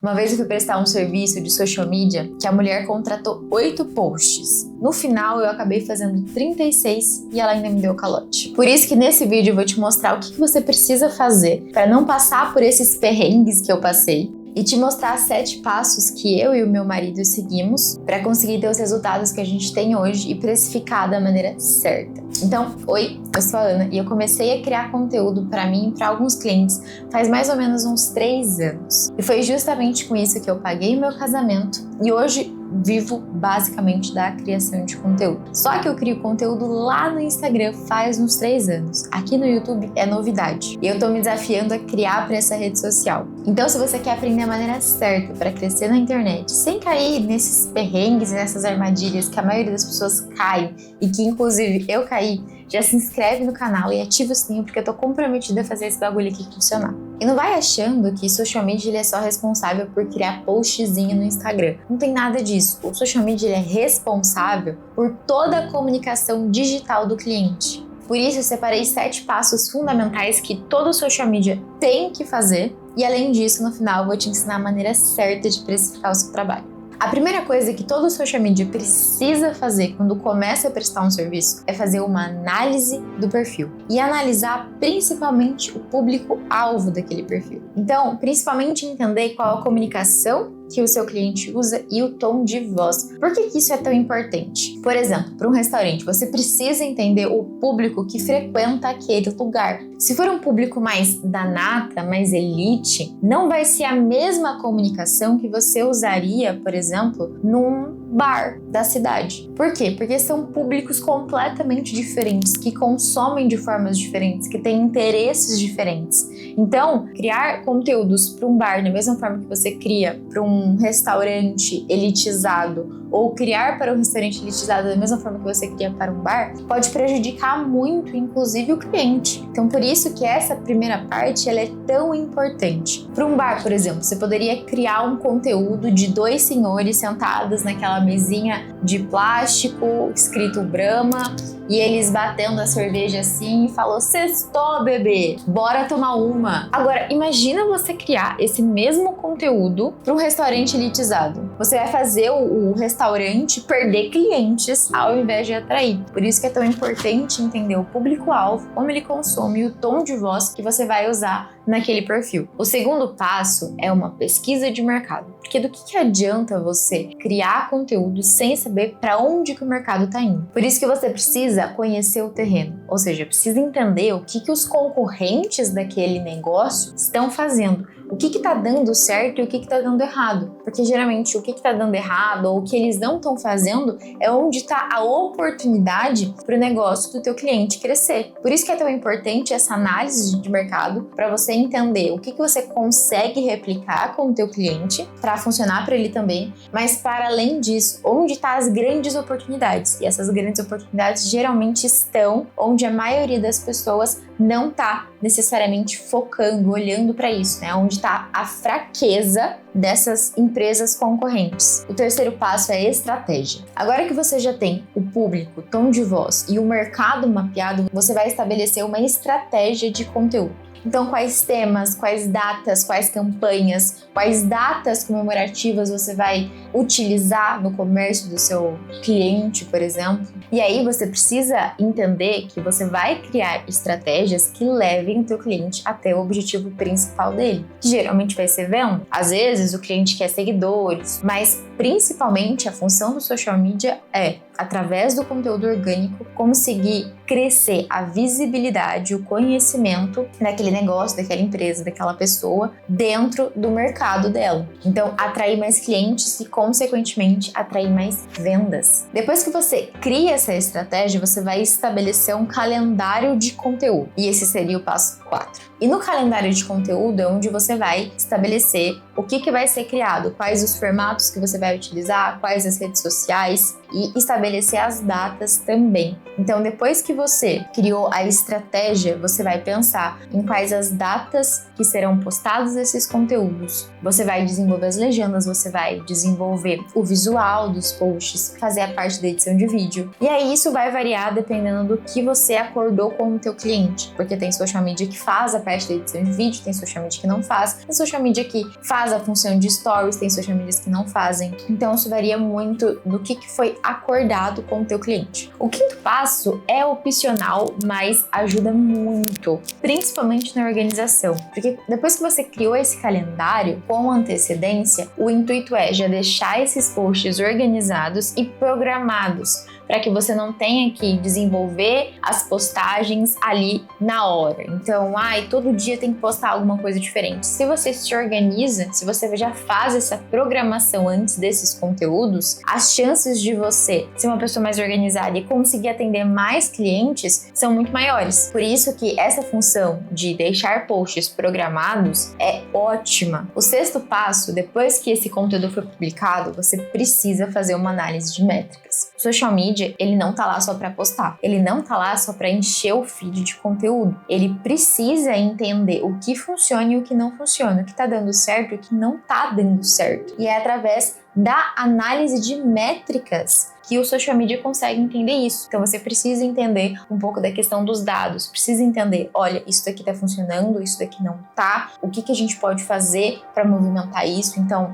Uma vez eu fui prestar um serviço de social media que a mulher contratou 8 posts. No final, eu acabei fazendo 36 e ela ainda me deu calote. Por isso que nesse vídeo eu vou te mostrar o que você precisa fazer para não passar por esses perrengues que eu passei e te mostrar 7 passos que eu e o meu marido seguimos para conseguir ter os resultados que a gente tem hoje e precificar da maneira certa. Então, oi, eu sou a Ana e eu comecei a criar conteúdo para mim e para alguns clientes faz mais ou menos uns 3 anos. E foi justamente com isso que eu paguei o meu casamento e hoje vivo basicamente da criação de conteúdo. Só que eu crio conteúdo lá no Instagram faz uns 3 anos. Aqui no YouTube é novidade. E eu tô me desafiando a criar para essa rede social. Então, se você quer aprender a maneira certa para crescer na internet, sem cair nesses perrengues e nessas armadilhas que a maioria das pessoas caem e que inclusive eu caí, já se inscreve no canal e ativa o sininho porque eu tô comprometida a fazer esse bagulho aqui funcionar. E não vai achando que social media ele é só responsável por criar postzinho no Instagram. Não tem nada disso. O social media ele é responsável por toda a comunicação digital do cliente. Por isso eu separei 7 passos fundamentais que todo social media tem que fazer. E além disso, no final eu vou te ensinar a maneira certa de precificar o seu trabalho. A primeira coisa que todo social media precisa fazer quando começa a prestar um serviço é fazer uma análise do perfil e analisar principalmente o público-alvo daquele perfil. Então, principalmente entender qual a comunicação que o seu cliente usa e o tom de voz. Por que isso é tão importante? Por exemplo, para um restaurante, você precisa entender o público que frequenta aquele lugar. Se for um público mais da nata, mais elite, não vai ser a mesma comunicação que você usaria, por exemplo, num bar da cidade. Por quê? Porque são públicos completamente diferentes, que consomem de formas diferentes, que têm interesses diferentes. Então, criar conteúdos para um bar da mesma forma que você cria para um restaurante elitizado ou criar para um restaurante elitizado da mesma forma que você cria para um bar, pode prejudicar muito, inclusive, o cliente. Então, por isso que essa primeira parte ela é tão importante. Para um bar, por exemplo, você poderia criar um conteúdo de 2 senhores sentados naquela mesinha de plástico, escrito Brahma, e eles batendo a cerveja assim e falou: "Sextou, bebê, bora tomar uma". Agora, imagina você criar esse mesmo conteúdo para um restaurante elitizado. Você vai fazer o restaurante perder clientes ao invés de atrair. Por isso que é tão importante entender o público-alvo, como ele consome e o tom de voz que você vai usar naquele perfil. O segundo passo é uma pesquisa de mercado. Porque do que adianta você criar conteúdo sem saber para onde que o mercado está indo? Por isso que você precisa conhecer o terreno, ou seja, precisa entender o que os concorrentes daquele negócio estão fazendo. O que está dando certo e o que está dando errado. Porque geralmente o que está dando errado ou o que eles não estão fazendo é onde está a oportunidade para o negócio do teu cliente crescer. Por isso que é tão importante essa análise de mercado para você entender o que você consegue replicar com o teu cliente para funcionar para ele também, mas para além disso, onde estão as grandes oportunidades. E essas grandes oportunidades geralmente estão onde a maioria das pessoas não está necessariamente focando, olhando para isso, né? Onde está a fraqueza dessas empresas concorrentes. O terceiro passo é a estratégia. Agora que você já tem o público, tom de voz e o mercado mapeado, você vai estabelecer uma estratégia de conteúdo. Então, quais temas, quais datas, quais campanhas, quais datas comemorativas você vai utilizar no comércio do seu cliente, por exemplo. E aí você precisa entender que você vai criar estratégias que levem o teu cliente até o objetivo principal dele, que geralmente vai ser venda. Às vezes o cliente quer seguidores, mas principalmente a função do social media é, através do conteúdo orgânico, conseguir crescer a visibilidade, o conhecimento daquele negócio, daquela empresa, daquela pessoa dentro do mercado dela. Então, atrair mais clientes e, consequentemente, atrair mais vendas. Depois que você cria essa estratégia, você vai estabelecer um calendário de conteúdo. E esse seria o passo 4. E no calendário de conteúdo é onde você vai estabelecer o que vai ser criado, quais os formatos que você vai utilizar, quais as redes sociais. e estabelecer as datas também. Então, depois que você criou a estratégia, você vai pensar em quais as datas que serão postados esses conteúdos. Você vai desenvolver as legendas, você vai desenvolver o visual dos posts, fazer a parte da edição de vídeo. E aí isso vai variar dependendo do que você acordou com o teu cliente, porque tem social media que faz a parte da edição de vídeo, tem social media que não faz, tem social media que faz a função de stories, tem social medias que não fazem. Então isso varia muito do que foi acordado com o teu cliente. O quinto passo é opcional, mas ajuda muito, principalmente na organização, porque depois que você criou esse calendário com antecedência, o intuito é já deixar esses posts organizados e programados, para que você não tenha que desenvolver as postagens ali na hora. Então, todo dia tem que postar alguma coisa diferente. Se você se organiza, se você já faz essa programação antes desses conteúdos, as chances de você ser uma pessoa mais organizada e conseguir atender mais clientes são muito maiores. Por isso que essa função de deixar posts programados é ótima. O sexto passo, depois que esse conteúdo foi publicado, você precisa fazer uma análise de métricas. O social media, ele não tá lá só para postar. Ele não tá lá só para encher o feed de conteúdo. Ele precisa entender o que funciona e o que não funciona, o que tá dando certo e o que não tá dando certo. E é através da análise de métricas que o social media consegue entender isso. Então você precisa entender um pouco da questão dos dados, precisa entender, olha, isso daqui tá funcionando, isso daqui não tá, o que a gente pode fazer para movimentar isso? Então,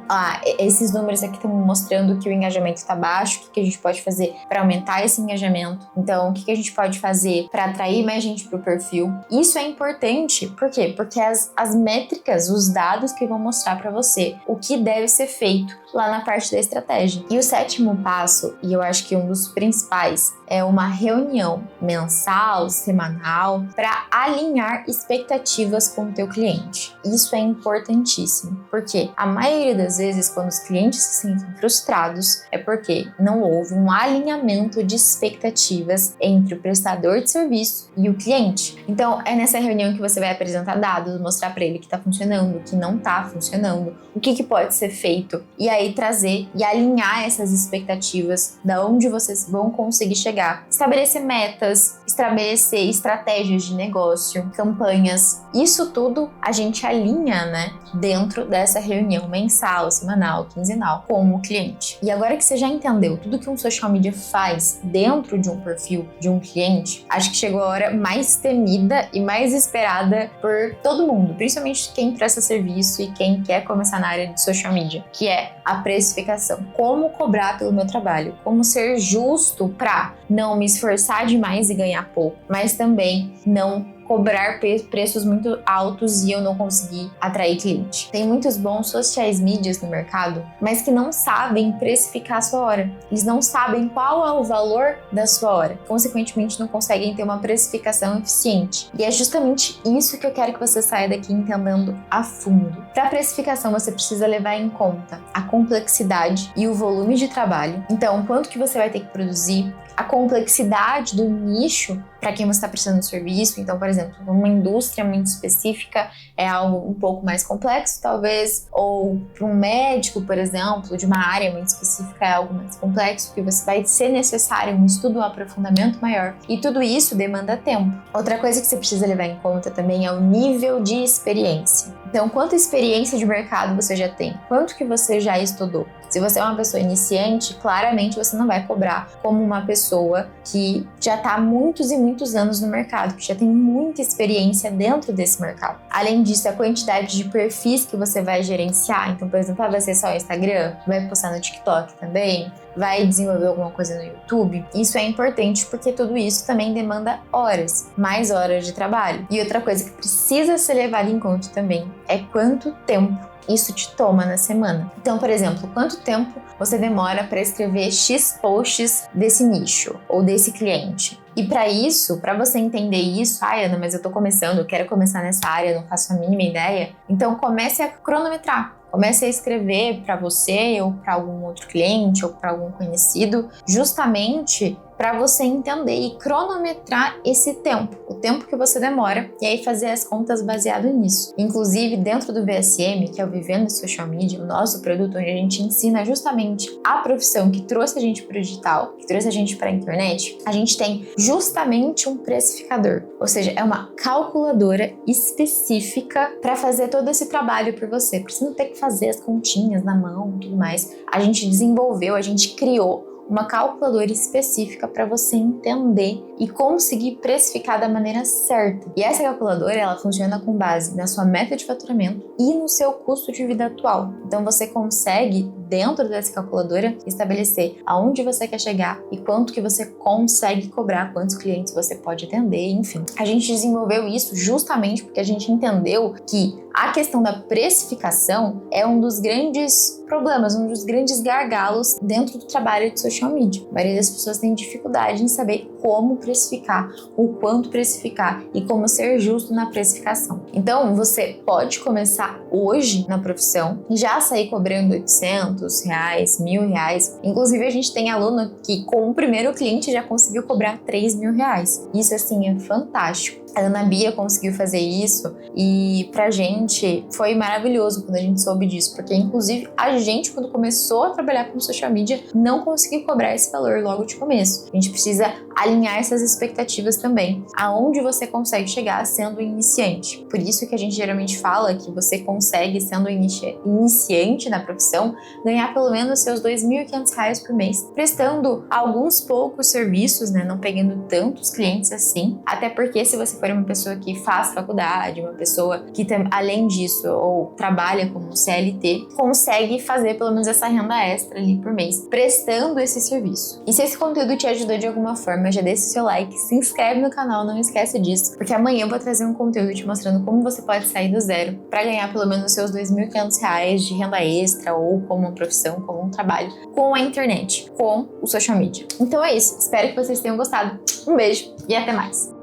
esses números aqui estão mostrando que o engajamento tá baixo, o que a gente pode fazer para aumentar esse engajamento? Então, o que a gente pode fazer para atrair mais gente pro perfil? Isso é importante, por quê? Porque as métricas, os dados que vão mostrar para você o que deve ser feito lá na parte da estratégia. E o sétimo passo, e eu acho que um dos principais, é uma reunião mensal, semanal, para alinhar expectativas com o teu cliente. Isso é importantíssimo, porque a maioria das vezes, quando os clientes se sentem frustrados, é porque não houve um alinhamento de expectativas entre o prestador de serviço e o cliente. Então, é nessa reunião que você vai apresentar dados, mostrar para ele o que está funcionando, o que não está funcionando, o que pode ser feito, e aí trazer e alinhar essas expectativas da onde vocês vão conseguir chegar. Estabelecer metas, estabelecer estratégias de negócio, campanhas. Isso tudo a gente alinha, dentro dessa reunião mensal, semanal, quinzenal com o cliente. E agora que você já entendeu tudo que um social media faz dentro de um perfil de um cliente, acho que chegou a hora mais temida e mais esperada por todo mundo, principalmente quem presta serviço e quem quer começar na área de social media, que é a precificação. Como cobrar pelo meu trabalho? Como ser justo para não me esforçar demais e ganhar pouco, mas também não cobrar preços muito altos e eu não conseguir atrair cliente. Tem muitos bons sociais medias no mercado, mas que não sabem precificar a sua hora. Eles não sabem qual é o valor da sua hora. Consequentemente, não conseguem ter uma precificação eficiente. E é justamente isso que eu quero que você saia daqui entendendo a fundo. Para precificação, você precisa levar em conta a complexidade e o volume de trabalho. Então, quanto que você vai ter que produzir, a complexidade do nicho para quem você está prestando serviço. Então, por exemplo, uma indústria muito específica é algo um pouco mais complexo, talvez, ou para um médico, por exemplo, de uma área muito específica é algo mais complexo, porque você vai ser necessário um estudo, um aprofundamento maior. E tudo isso demanda tempo. Outra coisa que você precisa levar em conta também é o nível de experiência. Então, quanta experiência de mercado você já tem? Quanto que você já estudou? Se você é uma pessoa iniciante, claramente você não vai cobrar como uma pessoa que já está há muitos e muitos anos no mercado, que já tem muita experiência dentro desse mercado. Além disso, a quantidade de perfis que você vai gerenciar, então, por exemplo, vai ser só o Instagram, vai postar no TikTok também, vai desenvolver alguma coisa no YouTube, isso é importante porque tudo isso também demanda horas, mais horas de trabalho. E outra coisa que precisa ser levada em conta também é quanto tempo isso te toma na semana. Então, por exemplo, quanto tempo você demora para escrever X posts desse nicho ou desse cliente? E para isso, para você entender isso, Ana, mas eu tô começando, eu quero começar nessa área, não faço a mínima ideia. Então comece a cronometrar. Comece a escrever para você ou para algum outro cliente ou para algum conhecido, justamente para você entender e cronometrar esse tempo, o tempo que você demora, e aí fazer as contas baseado nisso. Inclusive, dentro do VSM, que é o Vivendo Social Media, o nosso produto onde a gente ensina justamente a profissão que trouxe a gente para o digital, que trouxe a gente para a internet, a gente tem justamente um precificador, ou seja, é uma calculadora específica para fazer todo esse trabalho por você, para você não ter que fazer as continhas na mão e tudo mais. A gente desenvolveu, a gente criou uma calculadora específica para você entender e conseguir precificar da maneira certa. E essa calculadora, ela funciona com base na sua meta de faturamento e no seu custo de vida atual. Então você consegue, dentro dessa calculadora, estabelecer aonde você quer chegar e quanto que você consegue cobrar, quantos clientes você pode atender, enfim. A gente desenvolveu isso justamente porque a gente entendeu que a questão da precificação é um dos grandes problemas, um dos grandes gargalos dentro do trabalho de social media. A maioria das pessoas tem dificuldade em saber como precificar, o quanto precificar e como ser justo na precificação. Então, você pode começar hoje na profissão e já sair cobrando R$800, R$1.000. Inclusive, a gente tem aluno que com o primeiro cliente já conseguiu cobrar R$3.000. Isso, assim, é fantástico. A Ana Bia conseguiu fazer isso e pra gente foi maravilhoso quando a gente soube disso, porque inclusive a gente, quando começou a trabalhar com social media, não conseguiu cobrar esse valor logo de começo. A gente precisa alinhar essas expectativas também, aonde você consegue chegar sendo iniciante. Por isso que a gente geralmente fala que você consegue, sendo iniciante na profissão, ganhar pelo menos seus R$2.500 por mês, prestando alguns poucos serviços, né, não pegando tantos clientes assim, até porque se você for uma pessoa que faz faculdade, uma pessoa que além disso ou trabalha como CLT, consegue fazer pelo menos essa renda extra ali por mês, prestando esse serviço. E se esse conteúdo te ajudou de alguma forma, já deixa o seu like, se inscreve no canal, não esquece disso, porque amanhã eu vou trazer um conteúdo te mostrando como você pode sair do zero para ganhar pelo menos seus R$2.500 de renda extra ou como uma profissão, como um trabalho com a internet, com o social media. Então é isso, espero que vocês tenham gostado. Um beijo e até mais!